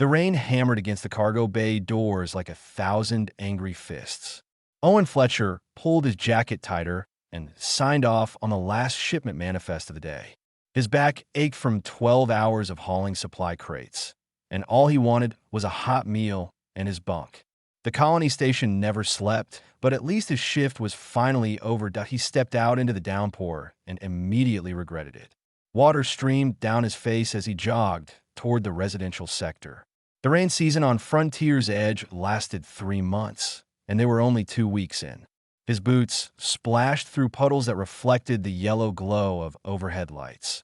The rain hammered against the cargo bay doors like 1,000 angry fists. Owen Fletcher pulled his jacket tighter and signed off on the last shipment manifest of the day. His back ached from 12 hours of hauling supply crates, and all he wanted was a hot meal and his bunk. The colony station never slept, but at least his shift was finally over. He stepped out into the downpour and immediately regretted it. Water streamed down his face as he jogged toward the residential sector. The rain season on Frontier's Edge lasted 3 months, and they were only 2 weeks in. His boots splashed through puddles that reflected the yellow glow of overhead lights.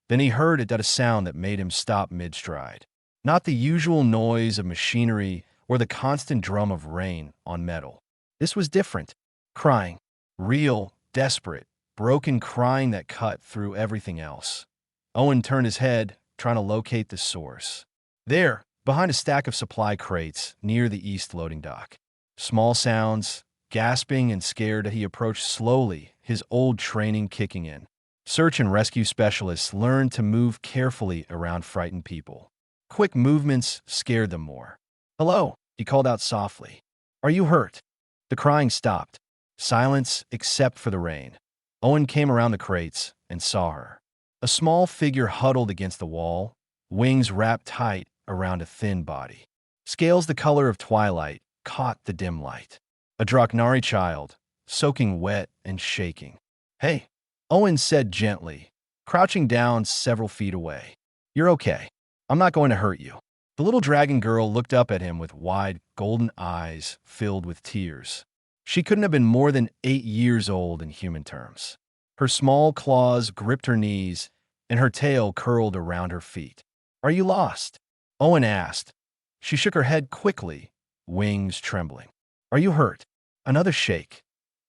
Then he heard a sound that made him stop mid-stride. Not the usual noise of machinery or the constant drum of rain on metal. This was different. Crying. Real, desperate, broken crying that cut through everything else. Owen turned his head, trying to locate the source. There, behind a stack of supply crates near the east loading dock. Small sounds, gasping and scared, he approached slowly, his old training kicking in. Search and rescue specialists learned to move carefully around frightened people. Quick movements scared them more. "Hello," he called out softly. "Are you hurt?" The crying stopped. Silence except for the rain. Owen came around the crates and saw her. A small figure huddled against the wall, wings wrapped tight around a thin body. Scales the color of twilight caught the dim light. A Draknari child, soaking wet and shaking. "Hey," Owen said gently, crouching down several feet away. "You're okay. I'm not going to hurt you." The little dragon girl looked up at him with wide, golden eyes filled with tears. She couldn't have been more than 8 years old in human terms. Her small claws gripped her knees, and her tail curled around her feet. "Are you lost?" Owen asked. She shook her head quickly, wings trembling. "Are you hurt?" Another shake.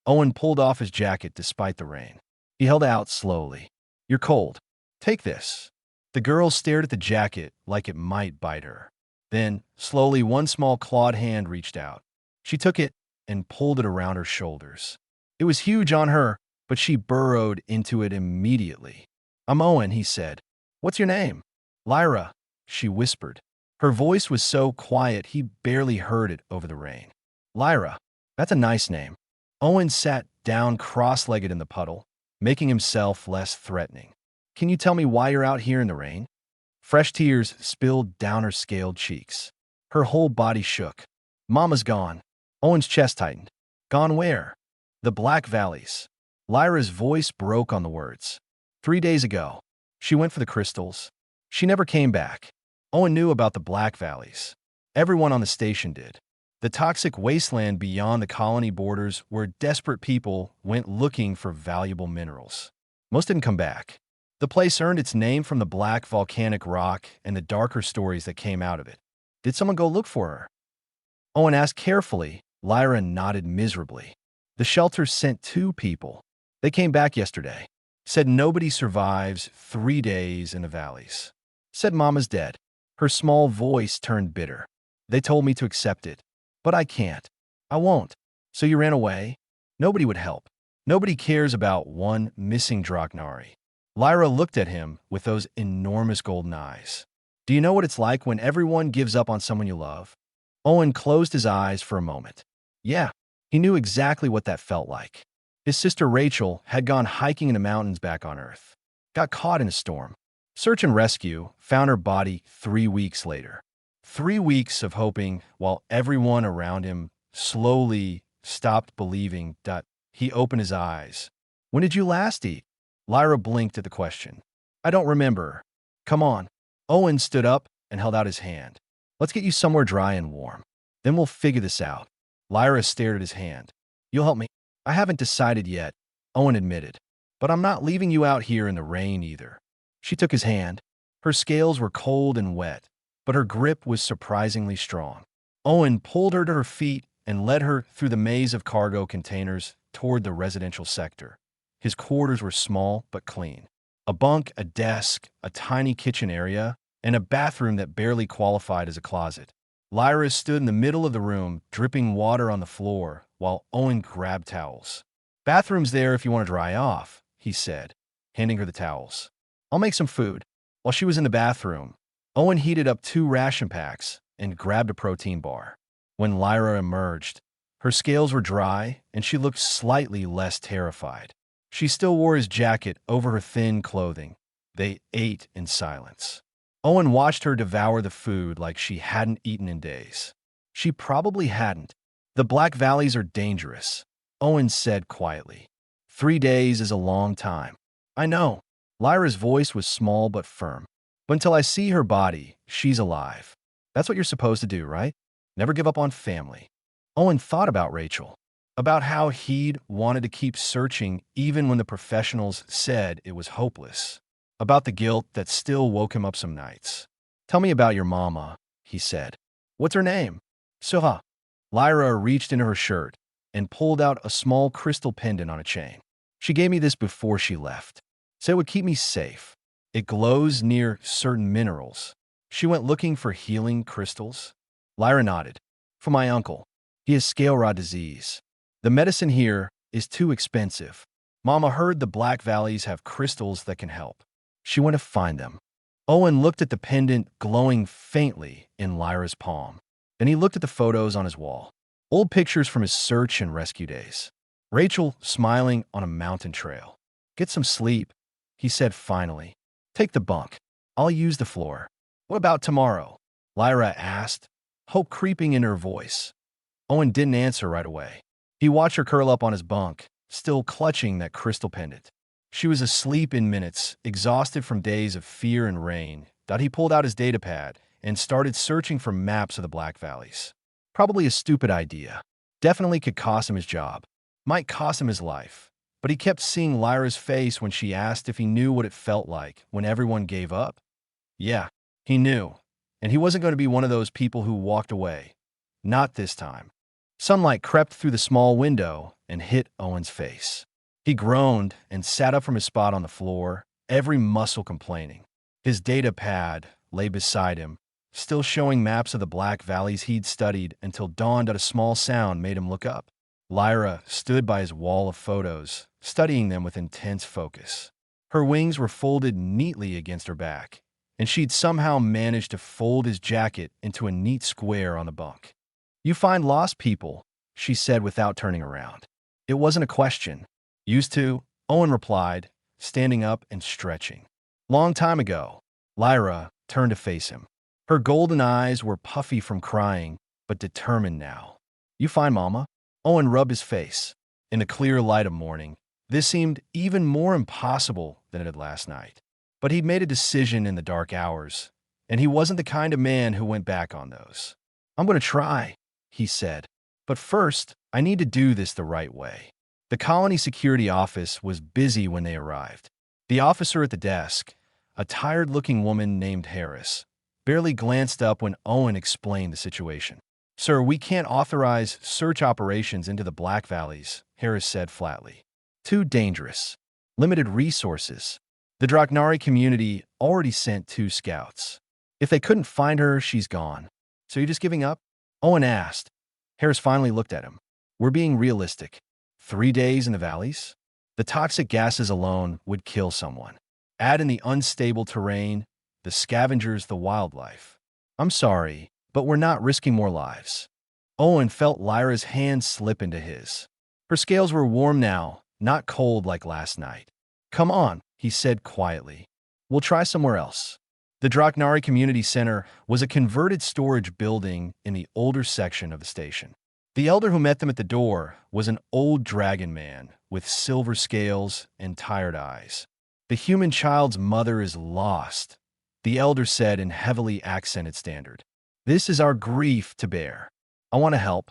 Owen pulled off his jacket despite the rain. He held out slowly. "You're cold. Take this." The girl stared at the jacket like it might bite her. Then, slowly, one small clawed hand reached out. She took it and pulled it around her shoulders. It was huge on her, but she burrowed into it immediately. "I'm Owen," he said. "What's your name?" "Lyra," she whispered. Her voice was so quiet he barely heard it over the rain. "Lyra, that's a nice name." Owen sat down cross-legged in the puddle, making himself less threatening. "Can you tell me why you're out here in the rain?" Fresh tears spilled down her scaled cheeks. Her whole body shook. "Mama's gone." Owen's chest tightened. "Gone where?" "The Black Valleys." Lyra's voice broke on the words. 3 days ago. She went for the crystals. She never came back. Owen knew about the Black Valleys. Everyone on the station did. The toxic wasteland beyond the colony borders where desperate people went looking for valuable minerals. Most didn't come back. The place earned its name from the black volcanic rock and the darker stories that came out of it. "Did someone go look for her?" Owen asked carefully. Lyra nodded miserably. "The shelter sent 2 people. They came back yesterday. Said nobody survives 3 days in the valleys. Said Mama's dead." Her small voice turned bitter. "They told me to accept it, but I can't. I won't." "So you ran away?" "Nobody would help. Nobody cares about one missing Draknari." Lyra looked at him with those enormous golden eyes. "Do you know what it's like when everyone gives up on someone you love?" Owen closed his eyes for a moment. Yeah, he knew exactly what that felt like. His sister Rachel had gone hiking in the mountains back on Earth. Got caught in a storm. Search and rescue found her body 3 weeks later. 3 weeks of hoping while everyone around him slowly stopped believing. He opened his eyes. "When did you last eat?" Lyra blinked at the question. "I don't remember." "Come on." Owen stood up and held out his hand. "Let's get you somewhere dry and warm. Then we'll figure this out." Lyra stared at his hand. "You'll help me?" "I haven't decided yet," Owen admitted. "But I'm not leaving you out here in the rain either." She took his hand. Her scales were cold and wet, but her grip was surprisingly strong. Owen pulled her to her feet and led her through the maze of cargo containers toward the residential sector. His quarters were small but clean. A bunk, a desk, a tiny kitchen area, and a bathroom that barely qualified as a closet. Lyra stood in the middle of the room, dripping water on the floor, while Owen grabbed towels. "Bathroom's there if you want to dry off," he said, handing her the towels. "I'll make some food." While she was in the bathroom, Owen heated up 2 ration packs and grabbed a protein bar. When Lyra emerged, her scales were dry and she looked slightly less terrified. She still wore his jacket over her thin clothing. They ate in silence. Owen watched her devour the food like she hadn't eaten in days. She probably hadn't. The Black Valleys are dangerous, Owen said quietly. 3 days is a long time. I know. Lyra's voice was small but firm. But until I see her body, she's alive. That's what you're supposed to do, right? Never give up on family. Owen thought about Rachel, about how he'd wanted to keep searching even when the professionals said it was hopeless, about the guilt that still woke him up some nights. Tell me about your mama, he said. What's her name? Sura. Lyra reached into her shirt and pulled out a small crystal pendant on a chain. She gave me this before she left. Said it would keep me safe. It glows near certain minerals. She went looking for healing crystals. Lyra nodded. For my uncle. He has scale rod disease. The medicine here is too expensive. Mama heard the Black Valleys have crystals that can help. She went to find them. Owen looked at the pendant glowing faintly in Lyra's palm. Then he looked at the photos on his wall. Old pictures from his search and rescue days. Rachel smiling on a mountain trail. Get some sleep, he said finally. Take the bunk. I'll use the floor. What about tomorrow? Lyra asked, hope creeping in her voice. Owen didn't answer right away. He watched her curl up on his bunk, still clutching that crystal pendant. She was asleep in minutes, exhausted from days of fear and rain, that he pulled out his datapad and started searching for maps of the Black Valleys. Probably a stupid idea. Definitely could cost him his job. Might cost him his life. But he kept seeing Lyra's face when she asked if he knew what it felt like when everyone gave up. Yeah, he knew. And he wasn't going to be one of those people who walked away. Not this time. Sunlight crept through the small window and hit Owen's face. He groaned and sat up from his spot on the floor, every muscle complaining. His data pad lay beside him, still showing maps of the Black Valleys he'd studied until dawn that a small sound made him look up. Lyra stood by his wall of photos, studying them with intense focus. Her wings were folded neatly against her back, and she'd somehow managed to fold his jacket into a neat square on the bunk. You find lost people, she said without turning around. It wasn't a question. Used to, Owen replied, standing up and stretching. Long time ago. Lyra turned to face him. Her golden eyes were puffy from crying, but determined now. You find Mama? Owen rubbed his face. In the clear light of morning, this seemed even more impossible than it had last night. But he'd made a decision in the dark hours, and he wasn't the kind of man who went back on those. I'm going to try, he said. But first, I need to do this the right way. The colony security office was busy when they arrived. The officer at the desk, a tired-looking woman named Harris, barely glanced up when Owen explained the situation. Sir, we can't authorize search operations into the Black Valleys, Harris said flatly. Too dangerous. Limited resources. The Draknari community already sent 2 scouts. If they couldn't find her, she's gone. So you're just giving up? Owen asked. Harris finally looked at him. We're being realistic. 3 days in the valleys? The toxic gases alone would kill someone. Add in the unstable terrain, the scavengers, the wildlife. I'm sorry, but we're not risking more lives. Owen felt Lyra's hand slip into his. Her scales were warm now, not cold like last night. Come on, he said quietly. We'll try somewhere else. The Draknari Community Center was a converted storage building in the older section of the station. The elder who met them at the door was an old dragon man with silver scales and tired eyes. The human child's mother is lost, the elder said in heavily accented standard. This is our grief to bear. I want to help.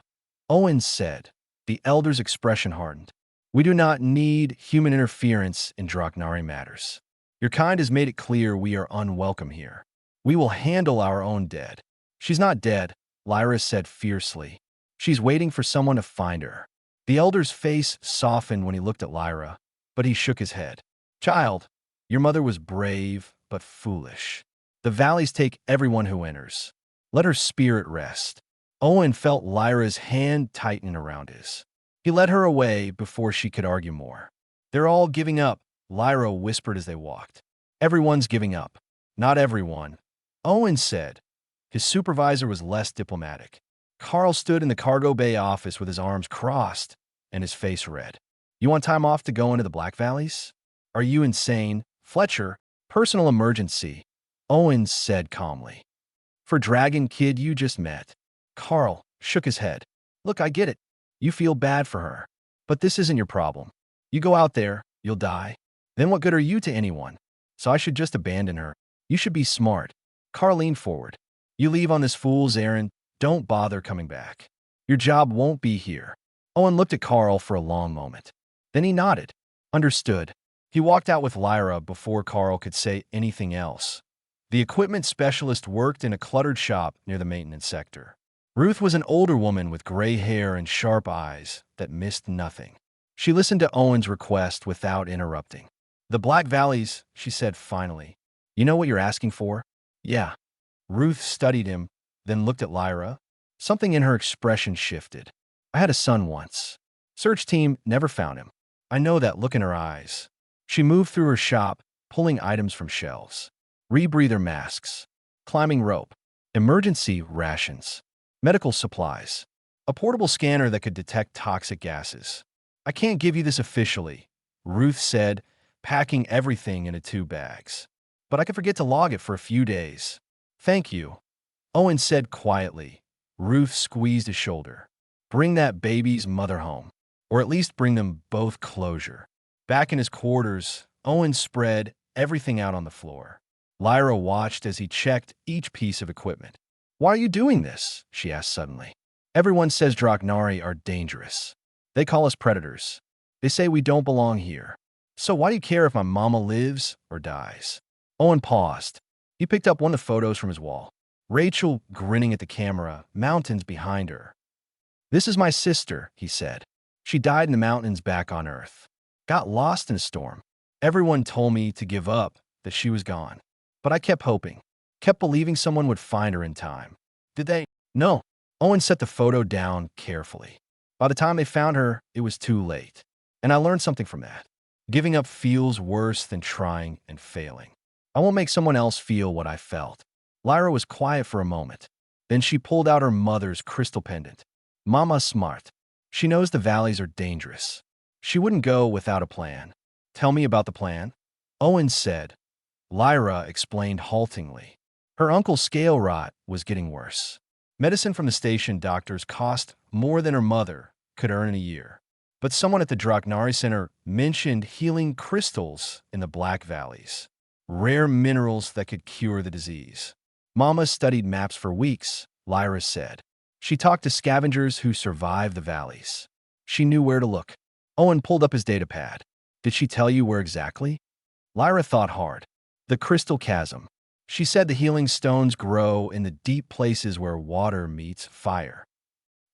Owen said. The elder's expression hardened. We do not need human interference in Draknari matters. Your kind has made it clear we are unwelcome here. We will handle our own dead. She's not dead, Lyra said fiercely. She's waiting for someone to find her. The elder's face softened when he looked at Lyra, but he shook his head. Child, your mother was brave but foolish. The valleys take everyone who enters. Let her spirit rest. Owen felt Lyra's hand tighten around his. He led her away before she could argue more. They're all giving up, Lyra whispered as they walked. Everyone's giving up. Not everyone. Owen said. His supervisor was less diplomatic. Carl stood in the cargo bay office with his arms crossed and his face red. You want time off to go into the Black Valleys? Are you insane? Fletcher, personal emergency, Owen said calmly. For Dragon Kid you just met. Carl shook his head. Look, I get it. You feel bad for her. But this isn't your problem. You go out there, you'll die. Then what good are you to anyone? So I should just abandon her. You should be smart. Carl leaned forward. You leave on this fool's errand, don't bother coming back. Your job won't be here. Owen looked at Carl for a long moment. Then he nodded. Understood. He walked out with Lyra before Carl could say anything else. The equipment specialist worked in a cluttered shop near the maintenance sector. Ruth was an older woman with gray hair and sharp eyes that missed nothing. She listened to Owen's request without interrupting. The Black Valleys, she said finally. You know what you're asking for? Yeah. Ruth studied him, then looked at Lyra. Something in her expression shifted. I had a son once. Search team never found him. I know that look in her eyes. She moved through her shop, pulling items from shelves. Rebreather masks, climbing rope, emergency rations, medical supplies, a portable scanner that could detect toxic gases. I can't give you this officially, Ruth said, packing everything into 2 bags. But I could forget to log it for a few days. Thank you, Owen said quietly. Ruth squeezed his shoulder. Bring that baby's mother home, or at least bring them both closure. Back in his quarters, Owen spread everything out on the floor. Lyra watched as he checked each piece of equipment. Why are you doing this? She asked suddenly. Everyone says Draknari are dangerous. They call us predators. They say we don't belong here. So why do you care if my mama lives or dies? Owen paused. He picked up one of the photos from his wall. Rachel grinning at the camera, mountains behind her. This is my sister, he said. She died in the mountains back on Earth. Got lost in a storm. Everyone told me to give up, that she was gone. But I kept hoping. Kept believing someone would find her in time. Did they? No. Owen set the photo down carefully. By the time they found her, it was too late. And I learned something from that. Giving up feels worse than trying and failing. I won't make someone else feel what I felt. Lyra was quiet for a moment. Then she pulled out her mother's crystal pendant. Mama's smart. She knows the valleys are dangerous. She wouldn't go without a plan. Tell me about the plan, Owen said. Lyra explained haltingly. Her uncle's scale rot was getting worse. Medicine from the station doctors cost more than her mother could earn in a year. But someone at the Draknari Center mentioned healing crystals in the Black Valleys. Rare minerals that could cure the disease. Mama studied maps for weeks, Lyra said. She talked to scavengers who survived the valleys. She knew where to look. Owen pulled up his datapad. Did she tell you where exactly? Lyra thought hard. The crystal chasm. She said the healing stones grow in the deep places where water meets fire.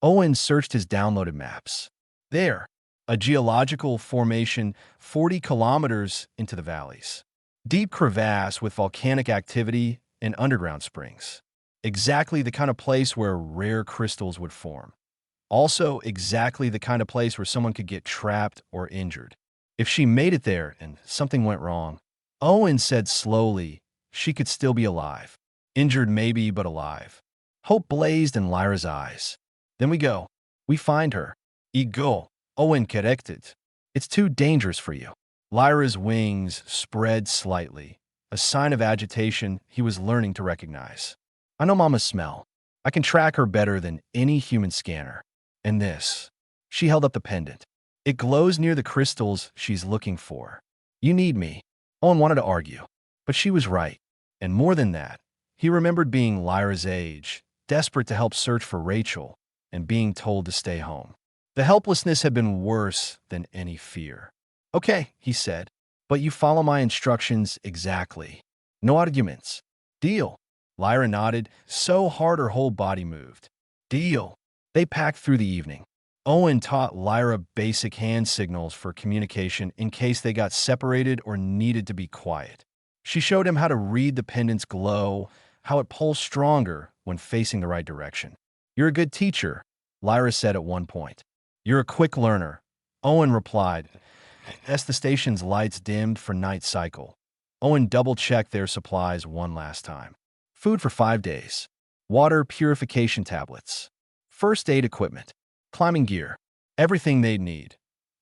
Owen searched his downloaded maps. There, a geological formation 40 kilometers into the valleys. Deep crevasse with volcanic activity and underground springs. Exactly the kind of place where rare crystals would form. Also, exactly the kind of place where someone could get trapped or injured. If she made it there and something went wrong, Owen said slowly, she could still be alive. Injured maybe, but alive. Hope blazed in Lyra's eyes. Then we go. We find her. Y go, Owen corrected. It's too dangerous for you. Lyra's wings spread slightly, a sign of agitation he was learning to recognize. I know Mama's smell. I can track her better than any human scanner. And this. She held up the pendant. It glows near the crystals she's looking for. You need me. Owen wanted to argue, but she was right. And more than that, he remembered being Lyra's age, desperate to help search for Rachel, and being told to stay home. The helplessness had been worse than any fear. Okay, he said, but you follow my instructions exactly. No arguments. Deal. Lyra nodded, so hard her whole body moved. Deal. They packed through the evening. Owen taught Lyra basic hand signals for communication in case they got separated or needed to be quiet. She showed him how to read the pendant's glow, how it pulls stronger when facing the right direction. You're a good teacher, Lyra said at one point. You're a quick learner, Owen replied, as the station's lights dimmed for night cycle. Owen double-checked their supplies one last time. food for 5 days, water purification tablets, first aid equipment, climbing gear, everything they'd need.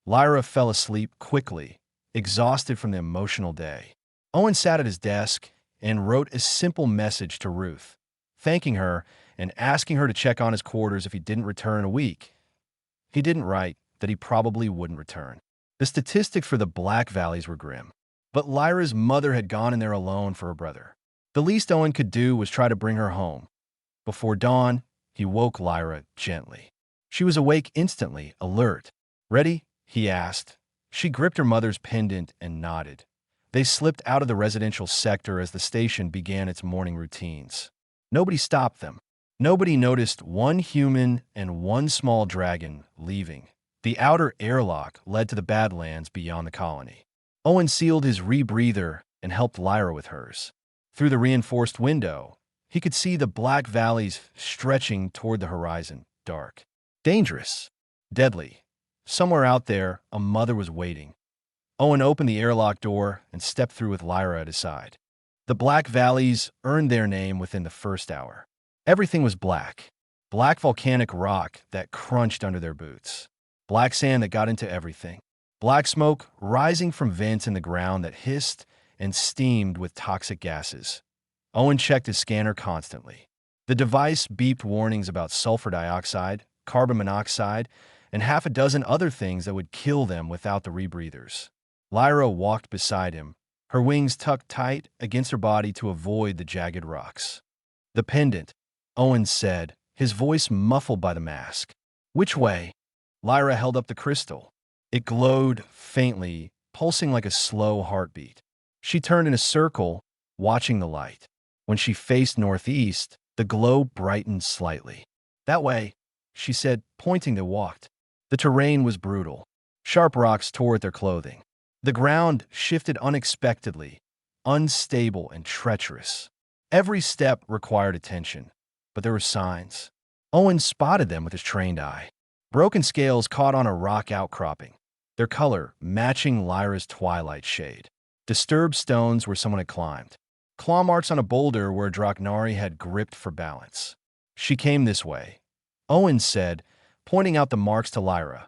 Lyra fell asleep quickly, exhausted from the emotional day. Owen sat at his desk and wrote a simple message to Ruth, thanking her and asking her to check on his quarters if he didn't return in a week. He didn't write that he probably wouldn't return. The statistics for the Black Valleys were grim, but Lyra's mother had gone in there alone for her brother. The least Owen could do was try to bring her home. Before dawn, he woke Lyra gently. She was awake instantly, alert. "Ready?" he asked. She gripped her mother's pendant and nodded. They slipped out of the residential sector as the station began its morning routines. Nobody stopped them. Nobody noticed one human and one small dragon leaving. The outer airlock led to the Badlands beyond the colony. Owen sealed his rebreather and helped Lyra with hers. Through the reinforced window, he could see the Black Valleys stretching toward the horizon, dark, dangerous, deadly. Somewhere out there, a mother was waiting. Owen opened the airlock door and stepped through with Lyra at his side. The Black Valleys earned their name within the first hour. Everything was black. Black volcanic rock that crunched under their boots. Black sand that got into everything. Black smoke rising from vents in the ground that hissed and steamed with toxic gases. Owen checked his scanner constantly. The device beeped warnings about sulfur dioxide, carbon monoxide, and half a dozen other things that would kill them without the rebreathers. Lyra walked beside him, her wings tucked tight against her body to avoid the jagged rocks. "The pendant," Owen said, his voice muffled by the mask. "Which way?" Lyra held up the crystal. It glowed faintly, pulsing like a slow heartbeat. She turned in a circle, watching the light. When she faced northeast, the glow brightened slightly. "That way," she said, pointing to walked. The terrain was brutal. Sharp rocks tore at their clothing. The ground shifted unexpectedly, unstable and treacherous. Every step required attention, but there were signs. Owen spotted them with his trained eye. Broken scales caught on a rock outcropping, their color matching Lyra's twilight shade. Disturbed stones where someone had climbed. Claw marks on a boulder where a Draknari had gripped for balance. "She came this way," Owen said, pointing out the marks to Lyra.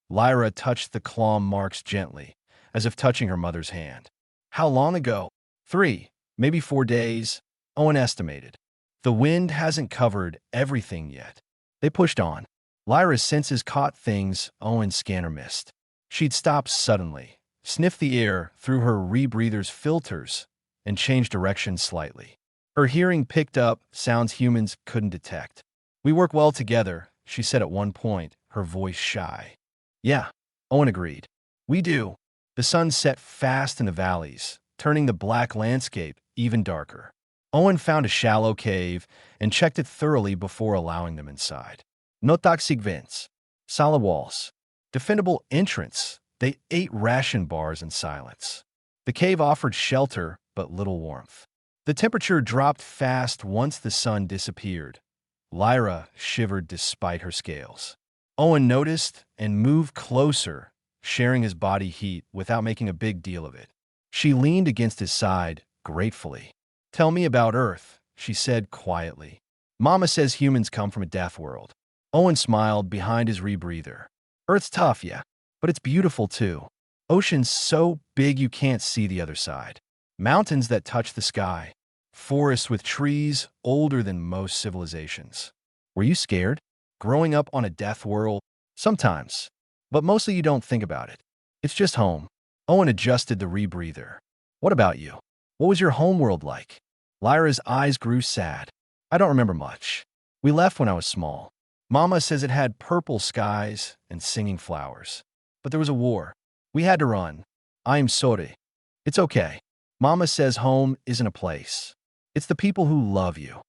Lyra touched the claw marks gently, as if touching her mother's hand. "How long ago?" 3, maybe 4 days, Owen estimated. "The wind hasn't covered everything yet." They pushed on. Lyra's senses caught things Owen's scanner missed. She'd stopped suddenly, sniffed the air through her rebreather's filters, and changed direction slightly. Her hearing picked up sounds humans couldn't detect. "We work well together," she said at one point, her voice shy. "Yeah," Owen agreed. "We do." The sun set fast in the valleys, turning the black landscape even darker. Owen found a shallow cave and checked it thoroughly before allowing them inside. No toxic vents, solid walls, defendable entrance. They ate ration bars in silence. The cave offered shelter, but little warmth. The temperature dropped fast once the sun disappeared. Lyra shivered despite her scales. Owen noticed and moved closer, sharing his body heat without making a big deal of it. She leaned against his side, gratefully. "Tell me about Earth," she said quietly. "Mama says humans come from a death world." Owen smiled behind his rebreather. "Earth's tough, yeah, but it's beautiful too. Oceans so big you can't see the other side. Mountains that touch the sky. Forests with trees older than most civilizations." "Were you scared? Growing up on a death world?" "Sometimes, but mostly you don't think about it. It's just home." Owen adjusted the rebreather. "What about you? What was your homeworld like?" Lyra's eyes grew sad. "I don't remember much. We left when I was small. Mama says it had purple skies and singing flowers. But there was a war. We had to run. I am sorry. It's okay. Mama says home isn't a place. It's the people who love you."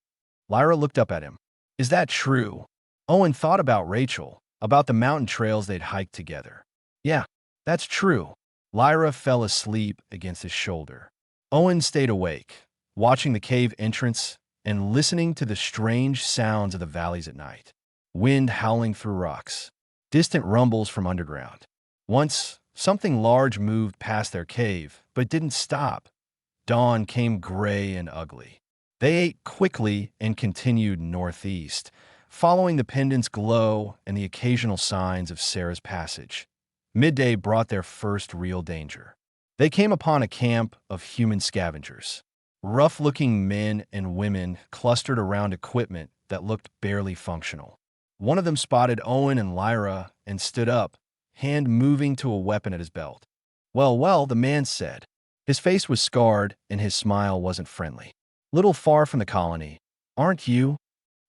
Lyra looked up at him. "Is that true?" Owen thought about Rachel, about the mountain trails they'd hiked together. "Yeah, that's true." Lyra fell asleep against his shoulder. Owen stayed awake, watching the cave entrance and listening to the strange sounds of the valleys at night. Wind howling through rocks, distant rumbles from underground. Once, something large moved past their cave, but didn't stop. Dawn came gray and ugly. They ate quickly and continued northeast, following the pendant's glow and the occasional signs of Sarah's passage. Midday brought their first real danger. They came upon a camp of human scavengers. Rough-looking men and women clustered around equipment that looked barely functional. One of them spotted Owen and Lyra and stood up, hand moving to a weapon at his belt. Well, well, the man said. His face was scarred and his smile wasn't friendly. Little far from the colony, aren't you?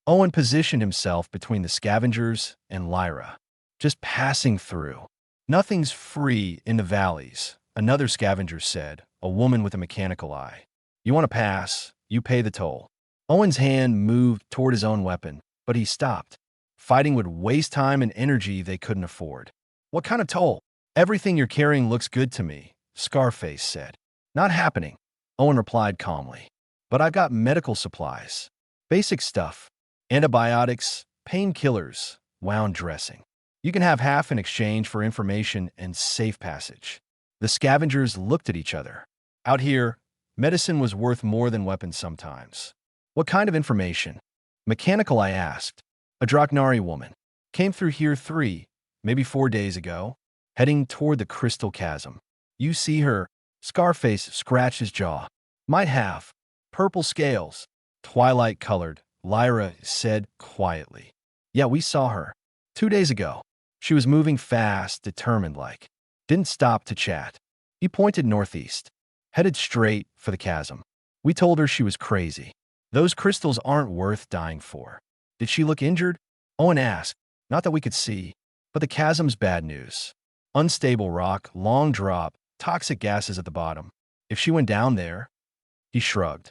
Owen positioned himself between the scavengers and Lyra. Just passing through. Nothing's free in the valleys, another scavenger said, a woman with a mechanical eye. You want to pass, you pay the toll. Owen's hand moved toward his own weapon, but he stopped. Fighting would waste time and energy they couldn't afford. What kind of toll? Everything you're carrying looks good to me, Scarface said. Not happening, Owen replied calmly. But I've got medical supplies. Basic stuff. Antibiotics, painkillers, wound dressing. You can have half in exchange for information and safe passage. The scavengers looked at each other. Out here, medicine was worth more than weapons sometimes. What kind of information? Mechanical, I asked. A Draknari woman. Came through here 3, maybe 4 days ago, heading toward the crystal chasm. You see her? Scarface scratched his jaw. Might have. Purple scales. Twilight-colored, Lyra said quietly. Yeah, we saw her. 2 days ago. She was moving fast, determined-like. Didn't stop to chat. He pointed northeast. Headed straight for the chasm. We told her she was crazy. Those crystals aren't worth dying for. Did she look injured? Owen asked. Not that we could see, but the chasm's bad news. Unstable rock, long drop, toxic gases at the bottom. If she went down there, he shrugged.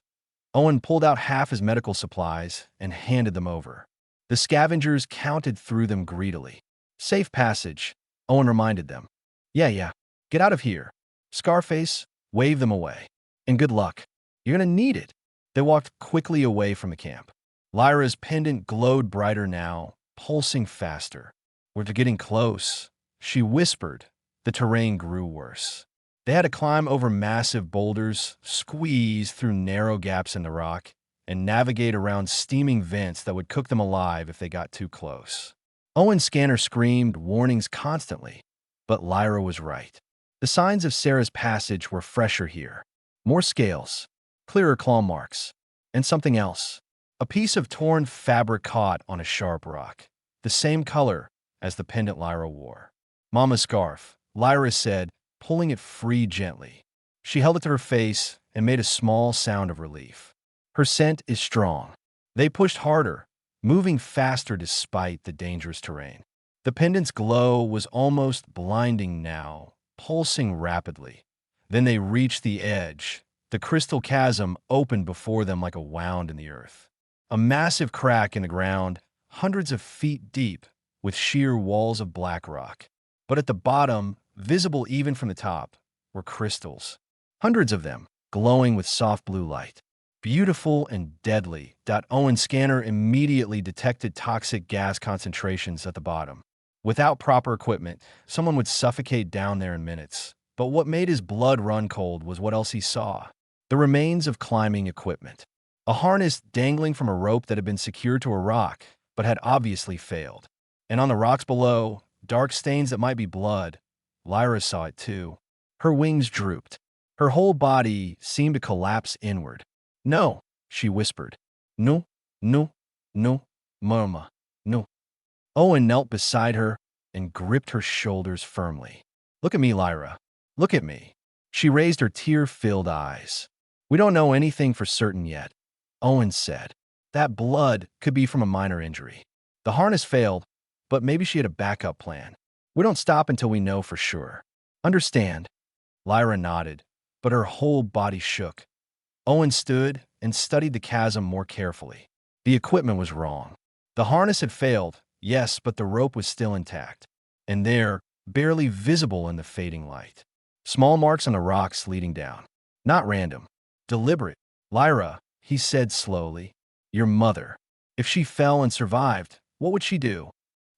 Owen pulled out half his medical supplies and handed them over. The scavengers counted through them greedily. Safe passage, Owen reminded them. Yeah. Get out of here. Scarface waved them away. And good luck. You're gonna need it. They walked quickly away from the camp. Lyra's pendant glowed brighter now, pulsing faster. We're getting close, she whispered. The terrain grew worse. They had to climb over massive boulders, squeeze through narrow gaps in the rock, and navigate around steaming vents that would cook them alive if they got too close. Owen's scanner screamed warnings constantly, but Lyra was right. The signs of Sarah's passage were fresher here. More scales, clearer claw marks, and something else. A piece of torn fabric caught on a sharp rock, the same color as the pendant Lyra wore. Mama's scarf, Lyra said, pulling it free gently. She held it to her face and made a small sound of relief. Her scent is strong. They pushed harder, moving faster despite the dangerous terrain. The pendant's glow was almost blinding now, pulsing rapidly. Then they reached the edge. The crystal chasm opened before them like a wound in the earth. A massive crack in the ground, hundreds of feet deep, with sheer walls of black rock. But at the bottom, visible even from the top, were crystals. Hundreds of them, glowing with soft blue light. Beautiful and deadly. Owen's scanner immediately detected toxic gas concentrations at the bottom. Without proper equipment, someone would suffocate down there in minutes. But what made his blood run cold was what else he saw. The remains of climbing equipment. A harness dangling from a rope that had been secured to a rock, but had obviously failed. And on the rocks below, dark stains that might be blood. Lyra saw it too. Her wings drooped. Her whole body seemed to collapse inward. No, she whispered. No, mama, no. Owen knelt beside her and gripped her shoulders firmly. Look at me, Lyra. Look at me. She raised her tear-filled eyes. We don't know anything for certain yet, Owen said. That blood could be from a minor injury. The harness failed, but maybe she had a backup plan. We don't stop until we know for sure. Understand? Lyra nodded, but her whole body shook. Owen stood and studied the chasm more carefully. The equipment was wrong. The harness had failed, yes, but the rope was still intact. And there, barely visible in the fading light. Small marks on the rocks leading down. Not random. Deliberate. Lyra, he said slowly. Your mother. If she fell and survived, what would she do?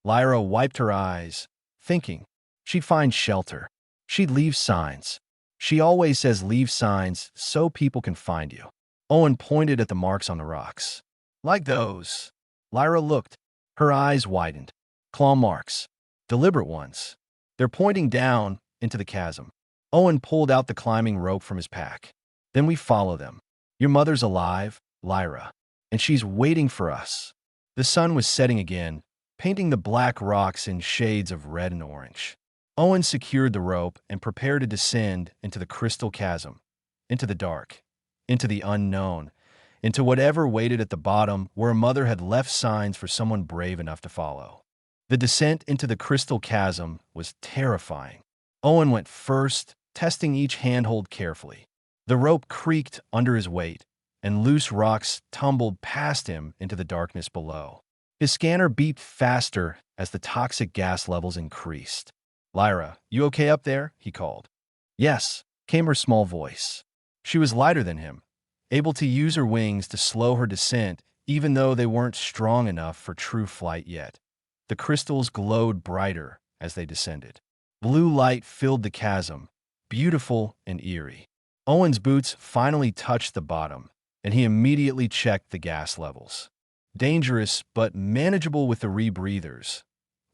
Lyra wiped her eyes, thinking. She'd find shelter. She'd leave signs. She always says leave signs so people can find you. Owen pointed at the marks on the rocks. Like those. Lyra looked. Her eyes widened. Claw marks. Deliberate ones. They're pointing down into the chasm. Owen pulled out the climbing rope from his pack. Then we follow them. Your mother's alive, Lyra, and she's waiting for us. The sun was setting again, painting the black rocks in shades of red and orange. Owen secured the rope and prepared to descend into the crystal chasm, into the dark, into the unknown, into whatever waited at the bottom where a mother had left signs for someone brave enough to follow. The descent into the crystal chasm was terrifying. Owen went first, testing each handhold carefully. The rope creaked under his weight, and loose rocks tumbled past him into the darkness below. His scanner beeped faster as the toxic gas levels increased. Lyra, you okay up there? He called. Yes, came her small voice. She was lighter than him, able to use her wings to slow her descent even though they weren't strong enough for true flight yet. The crystals glowed brighter as they descended. Blue light filled the chasm, beautiful and eerie. Owen's boots finally touched the bottom, and he immediately checked the gas levels. Dangerous, but manageable with the rebreathers.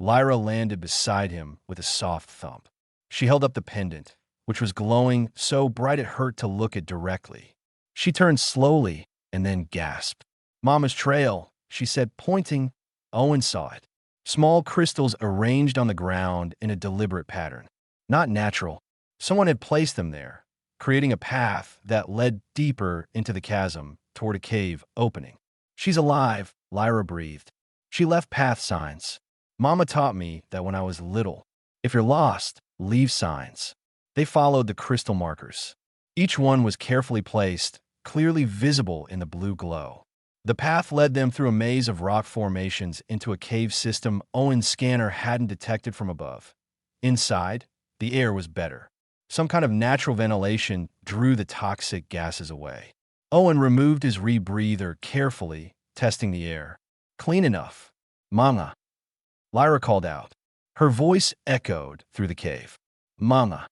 Lyra landed beside him with a soft thump. She held up the pendant, which was glowing so bright it hurt to look at directly. She turned slowly and then gasped. Mama's trail, she said, pointing. Owen saw it. Small crystals arranged on the ground in a deliberate pattern. Not natural. Someone had placed them there, creating a path that led deeper into the chasm toward a cave opening. She's alive, Lyra breathed. She left path signs. Mama taught me that when I was little. If you're lost, leave signs. They followed the crystal markers. Each one was carefully placed, clearly visible in the blue glow. The path led them through a maze of rock formations into a cave system Owen's scanner hadn't detected from above. Inside, the air was better. Some kind of natural ventilation drew the toxic gases away. Owen removed his rebreather carefully, testing the air. Clean enough. Mama. Lyra called out. Her voice echoed through the cave. Mama.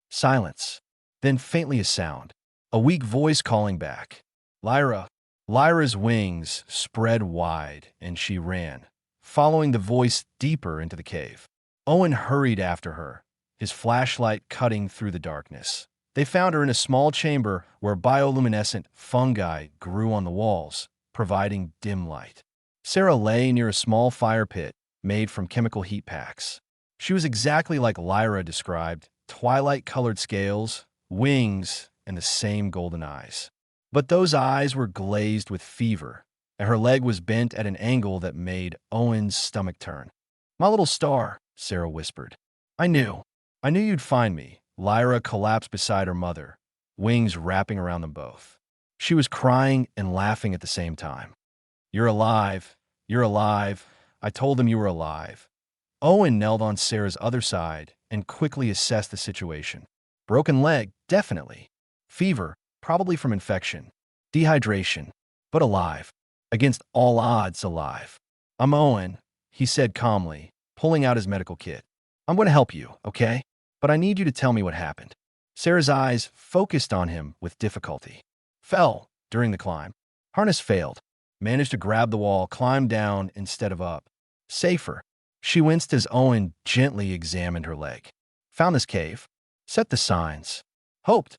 Silence. Then faintly a sound. A weak voice calling back. Lyra. Lyra's wings spread wide, and she ran, following the voice deeper into the cave. Owen hurried after her, his flashlight cutting through the darkness. They found her in a small chamber where bioluminescent fungi grew on the walls, providing dim light. Sarah lay near a small fire pit made from chemical heat packs. She was exactly like Lyra described, twilight-colored scales, wings, and the same golden eyes. But those eyes were glazed with fever, and her leg was bent at an angle that made Owen's stomach turn. My little star, Sarah whispered. I knew you'd find me. Lyra collapsed beside her mother, wings wrapping around them both. She was crying and laughing at the same time. You're alive. You're alive. I told them you were alive. Owen knelt on Sarah's other side and quickly assessed the situation. Broken leg, definitely. Fever, probably from infection. Dehydration, but alive. Against all odds, alive. I'm Owen, he said calmly, pulling out his medical kit. I'm going to help you, okay? But I need you to tell me what happened. Sarah's eyes focused on him with difficulty. Fell during the climb. Harness failed. Managed to grab the wall, climb down instead of up. Safer. She winced as Owen gently examined her leg. Found this cave. Set the signs. Hoped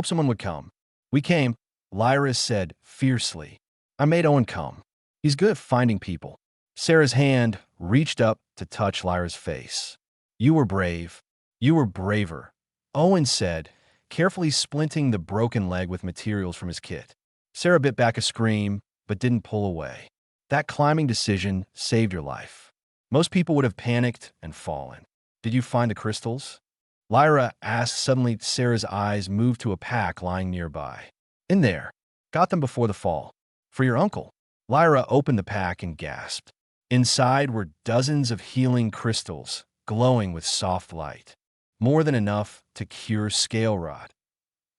someone would come. We came, Lyra said fiercely. I made Owen come. He's good at finding people. Sarah's hand reached up to touch Lyra's face. You were brave. You were braver, Owen said, carefully splinting the broken leg with materials from his kit. Sarah bit back a scream, but didn't pull away. That climbing decision saved your life. Most people would have panicked and fallen. Did you find the crystals? Lyra asked. Suddenly, Sarah's eyes moved to a pack lying nearby. In there. Got them before the fall. For your uncle. Lyra opened the pack and gasped. Inside were dozens of healing crystals, glowing with soft light. More than enough to cure scale rot.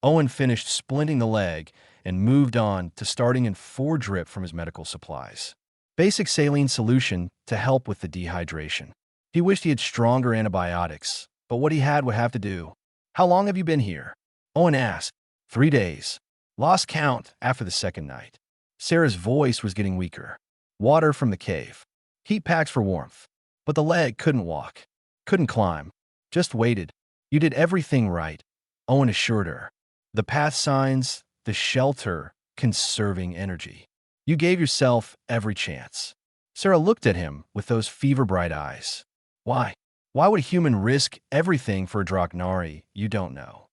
Owen finished splinting the leg and moved on to starting in 4 drip from his medical supplies. Basic saline solution to help with the dehydration. He wished he had stronger antibiotics, but what he had would have to do. How long have you been here? Owen asked. 3 days. Lost count after the second night. Sarah's voice was getting weaker. Water from the cave. Heat packs for warmth. But the leg couldn't walk. Couldn't climb. Just waited. You did everything right, Owen assured her. The path signs, the shelter, conserving energy. You gave yourself every chance. Sarah looked at him with those fever-bright eyes. Why? Why would a human risk everything for a Draknari you don't know?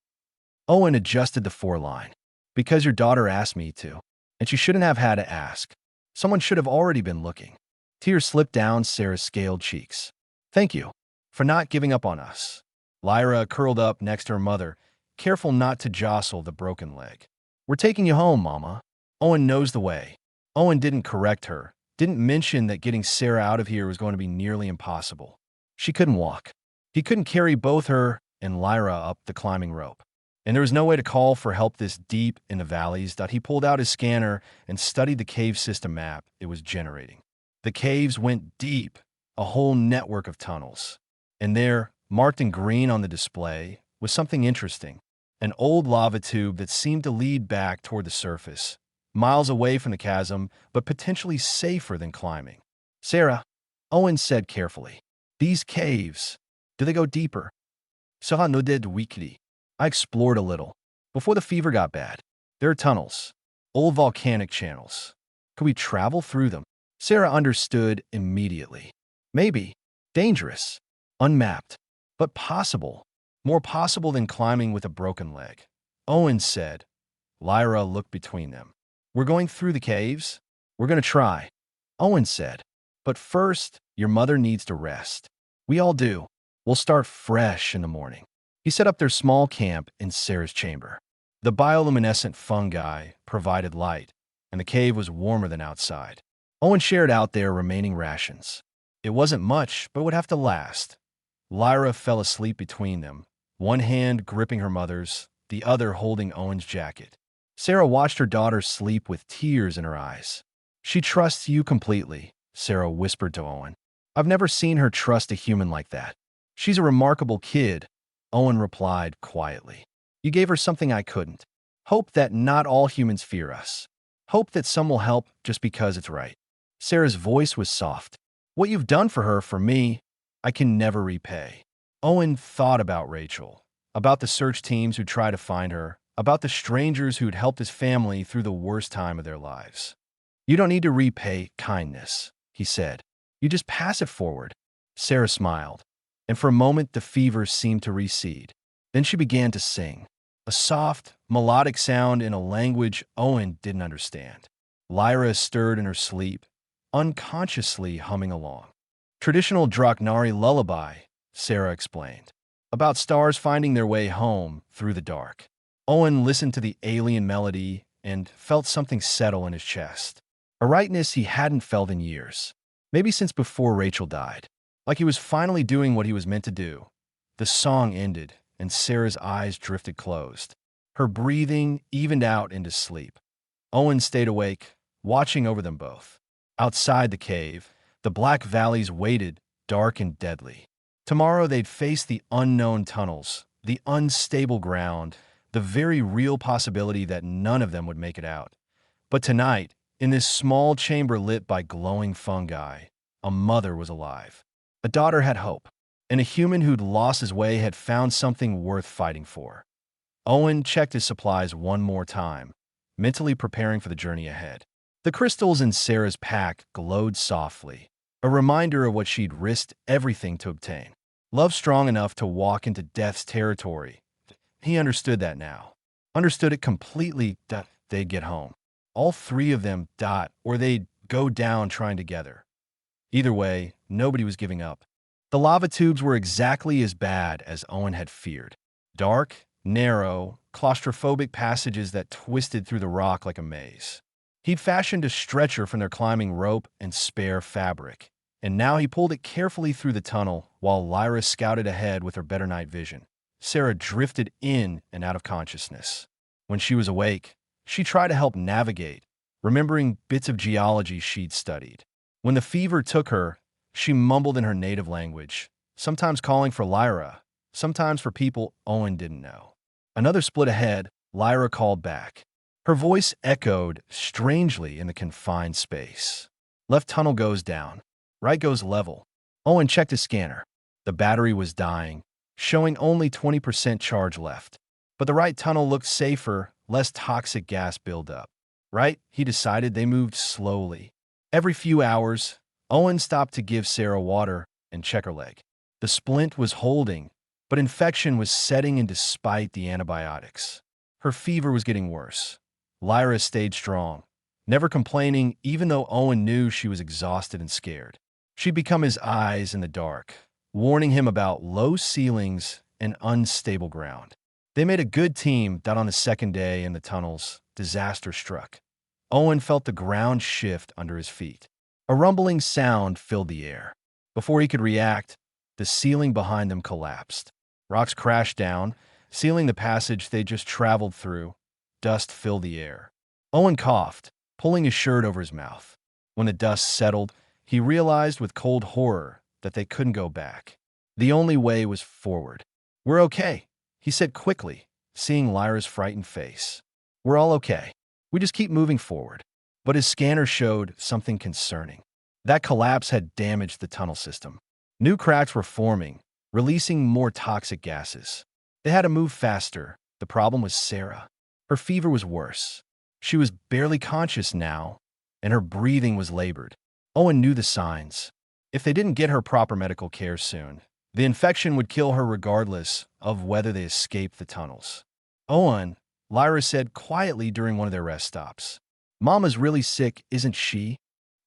Owen adjusted the foreline. Because your daughter asked me to, and she shouldn't have had to ask. Someone should have already been looking. Tears slipped down Sarah's scaled cheeks. Thank you for not giving up on us. Lyra curled up next to her mother, careful not to jostle the broken leg. We're taking you home, Mama. Owen knows the way. Owen didn't correct her, didn't mention that getting Sarah out of here was going to be nearly impossible. She couldn't walk. He couldn't carry both her and Lyra up the climbing rope. And there was no way to call for help this deep in the valleys that he pulled out his scanner and studied the cave system map it was generating. The caves went deep, a whole network of tunnels. And there, marked in green on the display, was something interesting. An old lava tube that seemed to lead back toward the surface, miles away from the chasm, but potentially safer than climbing. Sarah, Owen said carefully, these caves, do they go deeper? Sarah nodded weakly. I explored a little. Before the fever got bad, there are tunnels, old volcanic channels. Could we travel through them? Sarah understood immediately. Maybe. Dangerous. Unmapped. But possible. More possible than climbing with a broken leg. Owen said. Lyra looked between them. We're going through the caves? We're going to try. Owen said. But first, your mother needs to rest. We all do. We'll start fresh in the morning. He set up their small camp in Sarah's chamber. The bioluminescent fungi provided light, and the cave was warmer than outside. Owen shared out their remaining rations. It wasn't much, but would have to last. Lyra fell asleep between them, one hand gripping her mother's, the other holding Owen's jacket. Sarah watched her daughter sleep with tears in her eyes. She trusts you completely, Sarah whispered to Owen. I've never seen her trust a human like that. She's a remarkable kid, Owen replied quietly. You gave her something I couldn't. Hope that not all humans fear us. Hope that some will help just because it's right. Sarah's voice was soft. What you've done for her, for me, I can never repay. Owen thought about Rachel, about the search teams who'd try to find her, about the strangers who'd helped his family through the worst time of their lives. You don't need to repay kindness, he said. You just pass it forward. Sarah smiled, and for a moment the fever seemed to recede. Then she began to sing, a soft, melodic sound in a language Owen didn't understand. Lyra stirred in her sleep, unconsciously humming along. Traditional Draknari lullaby, Sarah explained, about stars finding their way home through the dark. Owen listened to the alien melody and felt something settle in his chest, a rightness he hadn't felt in years, maybe since before Rachel died. Like he was finally doing what he was meant to do. The song ended, and Sarah's eyes drifted closed. Her breathing evened out into sleep. Owen stayed awake, watching over them both. Outside the cave, the black valleys waited, dark and deadly. Tomorrow they'd face the unknown tunnels, the unstable ground, the very real possibility that none of them would make it out. But tonight, in this small chamber lit by glowing fungi, a mother was alive. A daughter had hope, and a human who'd lost his way had found something worth fighting for. Owen checked his supplies one more time, mentally preparing for the journey ahead. The crystals in Sarah's pack glowed softly, a reminder of what she'd risked everything to obtain. Love strong enough to walk into death's territory. He understood that now. Understood it completely that they'd get home. All three of them or they'd go down trying together. Either way, nobody was giving up. The lava tubes were exactly as bad as Owen had feared. Dark, narrow, claustrophobic passages that twisted through the rock like a maze. He'd fashioned a stretcher from their climbing rope and spare fabric, and now he pulled it carefully through the tunnel while Lyra scouted ahead with her better night vision. Sarah drifted in and out of consciousness. When she was awake, she tried to help navigate, remembering bits of geology she'd studied. When the fever took her, she mumbled in her native language, sometimes calling for Lyra, sometimes for people Owen didn't know. Another split ahead, Lyra called back. Her voice echoed strangely in the confined space. Left tunnel goes down. Right goes level. Owen checked his scanner. The battery was dying, showing only 20% charge left. But the right tunnel looked safer, less toxic gas buildup. Right, he decided. They moved slowly. Every few hours, Owen stopped to give Sarah water and check her leg. The splint was holding, but infection was setting in despite the antibiotics. Her fever was getting worse. Lyra stayed strong, never complaining even though Owen knew she was exhausted and scared. She'd become his eyes in the dark, warning him about low ceilings and unstable ground. They made a good team that on the second day in the tunnels, disaster struck. Owen felt the ground shift under his feet. A rumbling sound filled the air. Before he could react, the ceiling behind them collapsed. Rocks crashed down, sealing the passage they just traveled through. Dust filled the air. Owen coughed, pulling his shirt over his mouth. When the dust settled, he realized with cold horror that they couldn't go back. The only way was forward. "We're okay," he said quickly, seeing Lyra's frightened face. "We're all okay. We just keep moving forward." But his scanner showed something concerning. That collapse had damaged the tunnel system. New cracks were forming, releasing more toxic gases. They had to move faster. The problem was Sarah. Her fever was worse. She was barely conscious now, and her breathing was labored. Owen knew the signs. If they didn't get her proper medical care soon, the infection would kill her regardless of whether they escaped the tunnels. "Owen," Lyra said quietly during one of their rest stops. "Mama's really sick, isn't she?"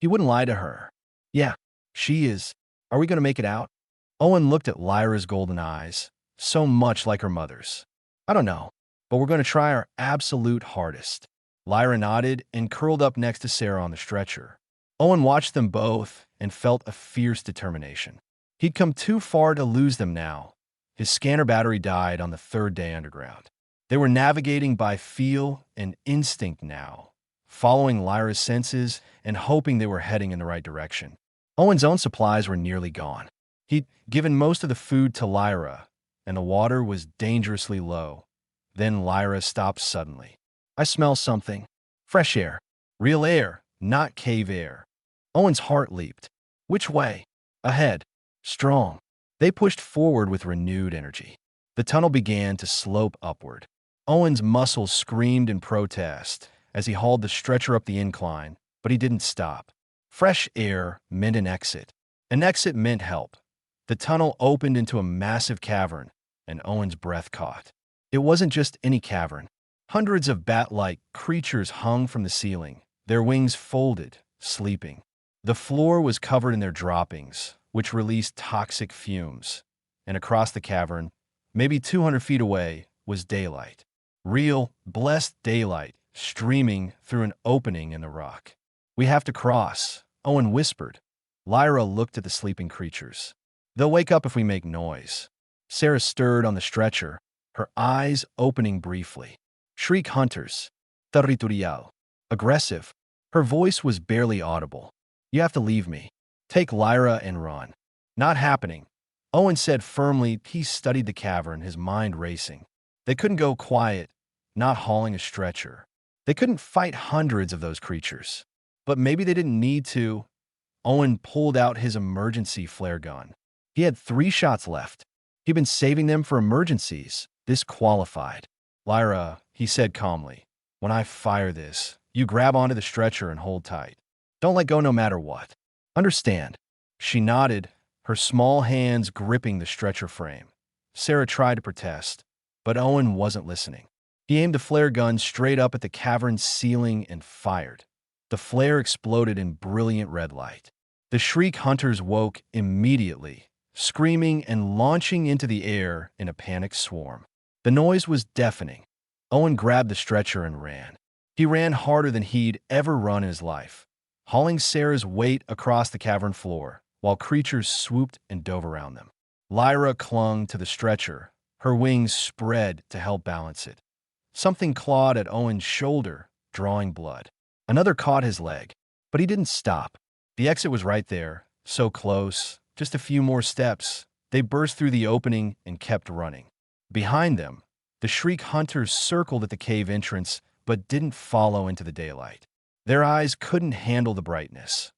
He wouldn't lie to her. "Yeah, she is. Are we going to make it out?" Owen looked at Lyra's golden eyes, so much like her mother's. "I don't know, but we're going to try our absolute hardest." Lyra nodded and curled up next to Sarah on the stretcher. Owen watched them both and felt a fierce determination. He'd come too far to lose them now. His scanner battery died on the third day underground. They were navigating by feel and instinct now, following Lyra's senses and hoping they were heading in the right direction. Owen's own supplies were nearly gone. He'd given most of the food to Lyra, and the water was dangerously low. Then Lyra stopped suddenly. "I smell something. Fresh air. Real air, not cave air." Owen's heart leaped. "Which way?" "Ahead. Strong." They pushed forward with renewed energy. The tunnel began to slope upward. Owen's muscles screamed in protest as he hauled the stretcher up the incline, but he didn't stop. Fresh air meant an exit. An exit meant help. The tunnel opened into a massive cavern, and Owen's breath caught. It wasn't just any cavern. Hundreds of bat-like creatures hung from the ceiling, their wings folded, sleeping. The floor was covered in their droppings, which released toxic fumes. And across the cavern, maybe 200 feet away, was daylight. Real, blessed daylight streaming through an opening in the rock. "We have to cross," Owen whispered. Lyra looked at the sleeping creatures. "They'll wake up if we make noise." Sarah stirred on the stretcher, her eyes opening briefly. "Shriek hunters. Territorial. Aggressive." Her voice was barely audible. "You have to leave me. Take Lyra and run." "Not happening," Owen said firmly. He studied the cavern, his mind racing. They couldn't go quiet, not hauling a stretcher. They couldn't fight hundreds of those creatures. But maybe they didn't need to. Owen pulled out his emergency flare gun. He had 3 shots left. He'd been saving them for emergencies. This qualified. "Lyra," he said calmly, "when I fire this, you grab onto the stretcher and hold tight. Don't let go no matter what. Understand?" She nodded, her small hands gripping the stretcher frame. Sarah tried to protest, but Owen wasn't listening. He aimed the flare gun straight up at the cavern's ceiling and fired. The flare exploded in brilliant red light. The shriek hunters woke immediately, screaming and launching into the air in a panicked swarm. The noise was deafening. Owen grabbed the stretcher and ran. He ran harder than he'd ever run in his life, hauling Sarah's weight across the cavern floor, while creatures swooped and dove around them. Lyra clung to the stretcher, her wings spread to help balance it. Something clawed at Owen's shoulder, drawing blood. Another caught his leg, but he didn't stop. The exit was right there, so close, just a few more steps. They burst through the opening and kept running. Behind them, the shriek hunters circled at the cave entrance, but didn't follow into the daylight. Their eyes couldn't handle the brightness.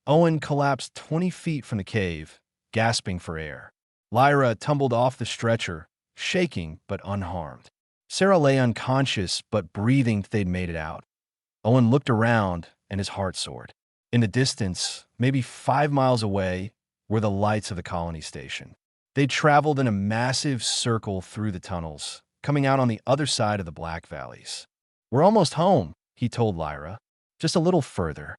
Owen collapsed 20 feet from the cave, gasping for air. Lyra tumbled off the stretcher, shaking but unharmed. Sarah lay unconscious but breathing. They'd made it out. Owen looked around and his heart soared. In the distance, maybe 5 miles away, were the lights of the colony station. They traveled in a massive circle through the tunnels, coming out on the other side of the Black Valleys. "We're almost home," he told Lyra. "Just a little further."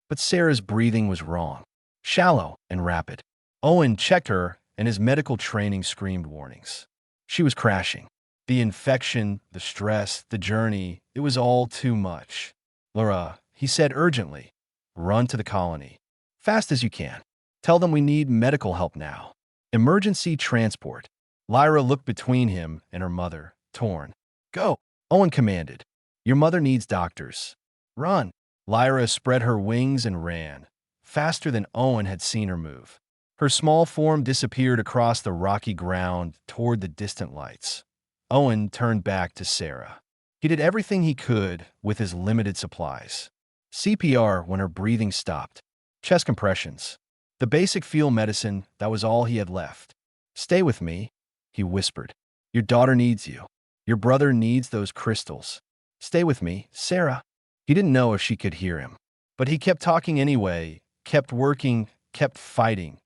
But Sarah's breathing was wrong, shallow and rapid. Owen checked her, and his medical training screamed warnings. She was crashing. The infection, the stress, the journey, it was all too much. "Laura," he said urgently, "run to the colony. Fast as you can. Tell them we need medical help now. Emergency transport." Lyra looked between him and her mother, torn. "Go," Owen commanded. "Your mother needs doctors. Run." Lyra spread her wings and ran, faster than Owen had seen her move. Her small form disappeared across the rocky ground toward the distant lights. Owen turned back to Sarah. He did everything he could with his limited supplies. CPR when her breathing stopped. Chest compressions. The basic field medicine, that was all he had left. "Stay with me," he whispered. "Your daughter needs you. Your brother needs those crystals. Stay with me, Sarah." He didn't know if she could hear him, but he kept talking anyway, kept working, kept fighting,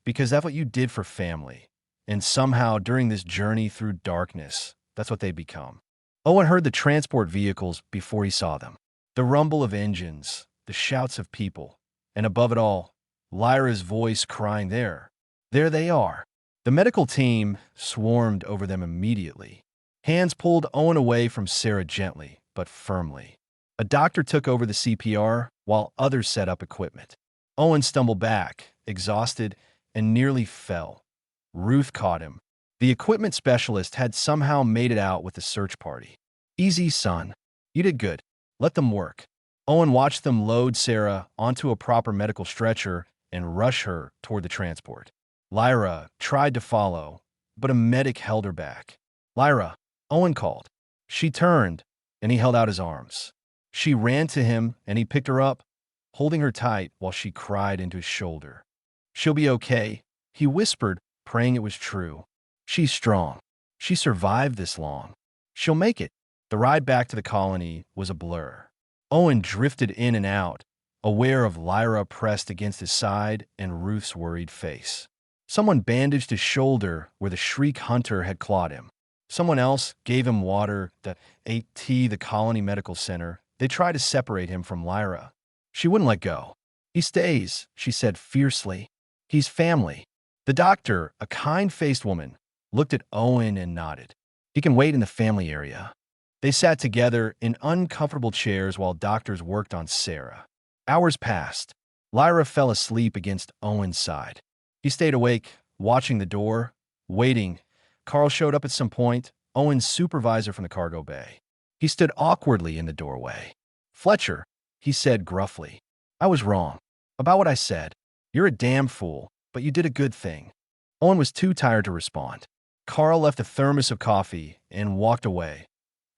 because that's what you did for family. And somehow, during this journey through darkness, that's what they become. Owen heard the transport vehicles before he saw them. The rumble of engines, the shouts of people, and above it all, Lyra's voice crying, there they are." The medical team swarmed over them immediately. Hands pulled Owen away from Sarah gently, but firmly. A doctor took over the CPR while others set up equipment. Owen stumbled back, exhausted, and nearly fell. Ruth caught him. The equipment specialist had somehow made it out with the search party. "Easy, son. You did good. Let them work." Owen watched them load Sarah onto a proper medical stretcher and rush her toward the transport. Lyra tried to follow, but a medic held her back. "Lyra," Owen called. She turned, and he held out his arms. She ran to him, and he picked her up, holding her tight while she cried into his shoulder. "She'll be okay," he whispered, praying it was true. "She's strong. She survived this long. She'll make it." The ride back to the colony was a blur. Owen drifted in and out, aware of Lyra pressed against his side and Ruth's worried face. Someone bandaged his shoulder where the Shriek Hunter had clawed him. Someone else gave him water that ate tea. The colony medical center. They tried to separate him from Lyra. She wouldn't let go. "He stays," she said fiercely. "He's family." The doctor, a kind-faced woman, looked at Owen and nodded. "He can wait in the family area." They sat together in uncomfortable chairs while doctors worked on Sarah. Hours passed. Lyra fell asleep against Owen's side. He stayed awake, watching the door, waiting. Carl showed up at some point, Owen's supervisor from the cargo bay. He stood awkwardly in the doorway. "Fletcher," he said gruffly, "I was wrong about what I said. You're a damn fool, but you did a good thing." Owen was too tired to respond. Carl left a thermos of coffee and walked away.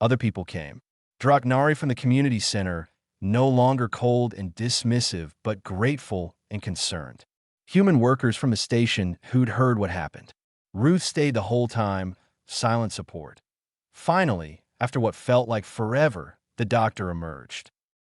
Other people came. Draknari from the community center, no longer cold and dismissive, but grateful and concerned. Human workers from the station who'd heard what happened. Ruth stayed the whole time, silent support. Finally, after what felt like forever, the doctor emerged.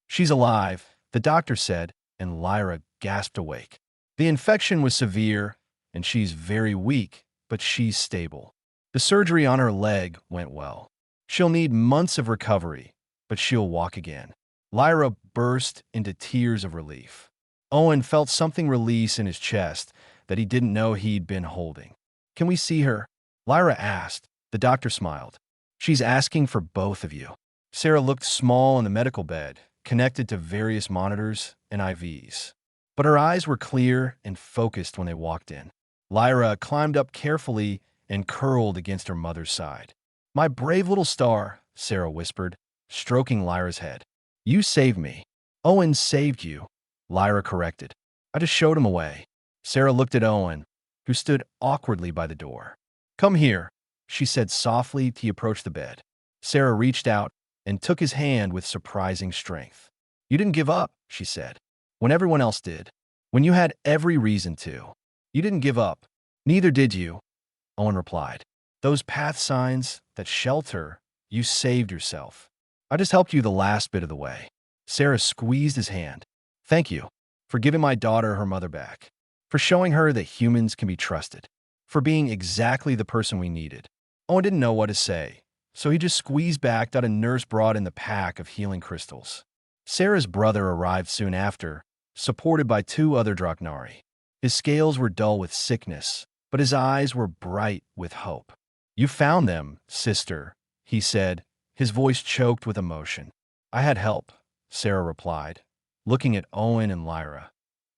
"She's alive," the doctor said, and Lyra gasped awake. "The infection was severe, and she's very weak, but she's stable. The surgery on her leg went well. She'll need months of recovery, but she'll walk again." Lyra burst into tears of relief. Owen felt something release in his chest that he didn't know he'd been holding. "Can we see her?" Lyra asked. The doctor smiled. "She's asking for both of you." Sarah looked small in the medical bed, connected to various monitors and IVs. But her eyes were clear and focused when they walked in. Lyra climbed up carefully and curled against her mother's side. "My brave little star," Sarah whispered, stroking Lyra's head. "You saved me." "Owen saved you," Lyra corrected. "I just showed him away." Sarah looked at Owen, who stood awkwardly by the door. "Come here," she said softly. He approached the bed. Sarah reached out, and took his hand with surprising strength. You didn't give up, she said, when everyone else did. When you had every reason to. You didn't give up. Neither did you, Owen replied. Those path signs, that shelter, you saved yourself. I just helped you the last bit of the way. Sarah squeezed his hand. Thank you for giving my daughter her mother back, for showing her that humans can be trusted, for being exactly the person we needed. Owen didn't know what to say, so he just squeezed back that a nurse brought in the pack of healing crystals. Sarah's brother arrived soon after, supported by 2 other Draknari. His scales were dull with sickness, but his eyes were bright with hope. You found them, sister, he said, his voice choked with emotion. I had help, Sarah replied, looking at Owen and Lyra.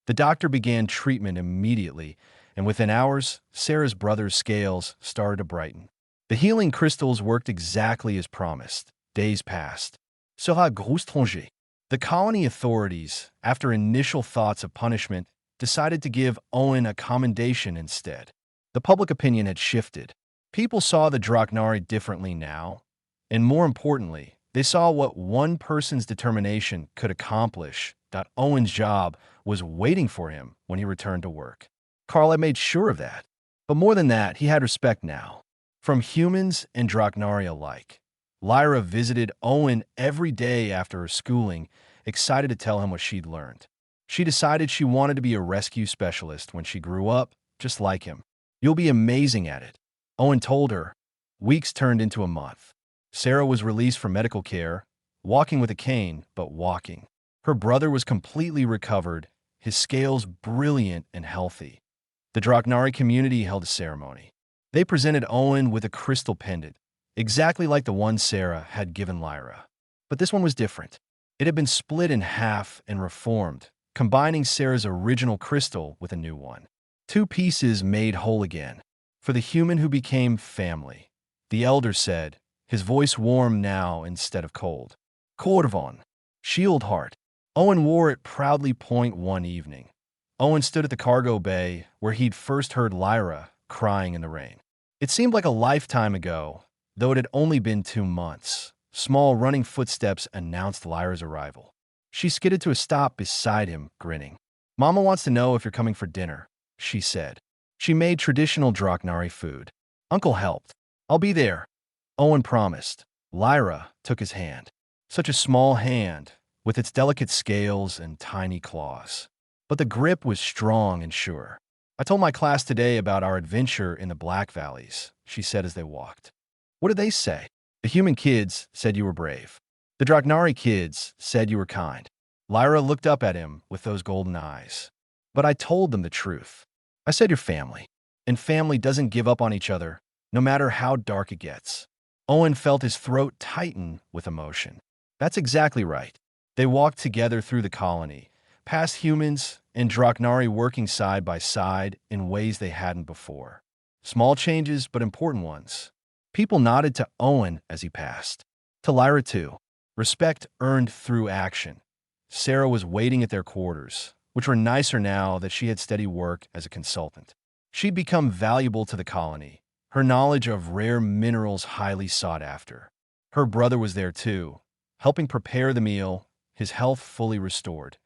The doctor began treatment immediately, and within hours, Sarah's brother's scales started to brighten. The healing crystals worked exactly as promised. Days passed. Sera gros étranger. The colony authorities, after initial thoughts of punishment, decided to give Owen a commendation instead. The public opinion had shifted. People saw the Draknari differently now, and more importantly, they saw what one person's determination could accomplish, that Owen's job was waiting for him when he returned to work. Carl had made sure of that. But more than that, he had respect now, from humans and Draknari alike. Lyra visited Owen every day after her schooling, excited to tell him what she'd learned. She decided she wanted to be a rescue specialist when she grew up, just like him. You'll be amazing at it, Owen told her. Weeks turned into a month. Sarah was released from medical care, walking with a cane, but walking. Her brother was completely recovered, his scales brilliant and healthy. The Draknari community held a ceremony. They presented Owen with a crystal pendant, exactly like the one Sarah had given Lyra. But this one was different. It had been split in half and reformed, combining Sarah's original crystal with a new one. 2 pieces made whole again. For the human who became family, the elder said, his voice warm now instead of cold. Corvon, shield heart. Owen wore it proudly. One evening, Owen stood at the cargo bay where he'd first heard Lyra crying in the rain. It seemed like a lifetime ago, though it had only been 2 months. Small running footsteps announced Lyra's arrival. She skidded to a stop beside him, grinning. Mama wants to know if you're coming for dinner, she said. She made traditional Draknari food. Uncle helped. I'll be there, Owen promised. Lyra took his hand. Such a small hand, with its delicate scales and tiny claws. But the grip was strong and sure. I told my class today about our adventure in the Black Valleys, she said as they walked. What did they say? The human kids said you were brave. The Draknari kids said you were kind. Lyra looked up at him with those golden eyes. But I told them the truth. I said you're family, and family doesn't give up on each other, no matter how dark it gets. Owen felt his throat tighten with emotion. That's exactly right. They walked together through the colony, past humans and Draknari working side by side in ways they hadn't before. Small changes, but important ones. People nodded to Owen as he passed. To Lyra, too. Respect earned through action. Sarah was waiting at their quarters, which were nicer now that she had steady work as a consultant. She'd become valuable to the colony, her knowledge of rare minerals highly sought after. Her brother was there too, helping prepare the meal, his health fully restored.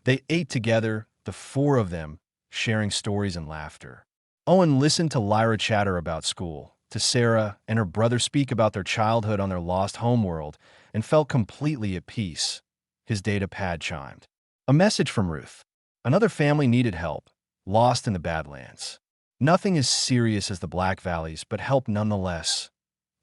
They ate together, the 4 of them, sharing stories and laughter. Owen listened to Lyra chatter about school, to Sarah and her brother speak about their childhood on their lost homeworld, and felt completely at peace. His data pad chimed. A message from Ruth. Another family needed help, lost in the Badlands. Nothing as serious as the Black Valleys, but help nonetheless.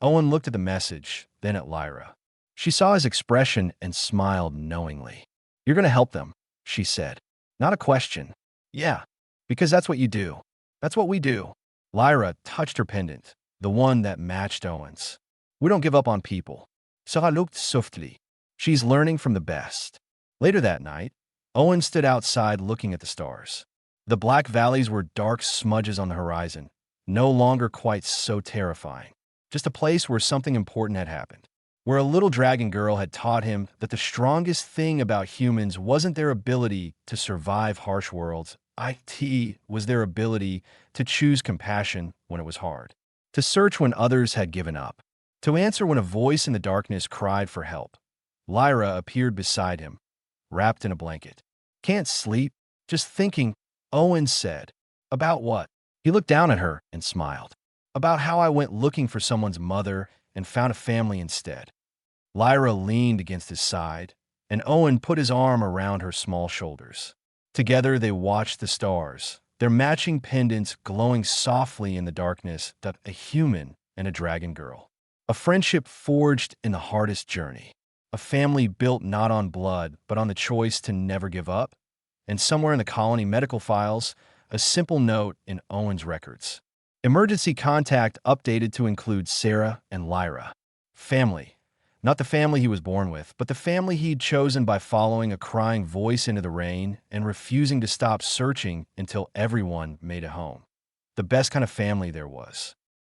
Owen looked at the message, then at Lyra. She saw his expression and smiled knowingly. You're going to help them, she said. Not a question. Yeah, because that's what you do. That's what we do. Lyra touched her pendant, the one that matched Owen's. We don't give up on people. Sarah looked softly. She's learning from the best. Later that night, Owen stood outside looking at the stars. The Black Valleys were dark smudges on the horizon, no longer quite so terrifying. Just a place where something important had happened. Where a little dragon girl had taught him that the strongest thing about humans wasn't their ability to survive harsh worlds. It was their ability to choose compassion when it was hard. To search when others had given up. to answer when a voice in the darkness cried for help. Lyra appeared beside him, wrapped in a blanket. "Can't sleep, just thinking," Owen said. "About what?" He looked down at her and smiled. "About how I went looking for someone's mother and found a family instead." Lyra leaned against his side, and Owen put his arm around her small shoulders. Together they watched the stars, their matching pendants glowing softly in the darkness, that a human and a dragon girl. A friendship forged in the hardest journey. A family built not on blood, but on the choice to never give up. And somewhere in the colony medical files, a simple note in Owen's records. Emergency contact updated to include Sarah and Lyra. Family. Not the family he was born with, but the family he'd chosen by following a crying voice into the rain and refusing to stop searching until everyone made a home. The best kind of family there was.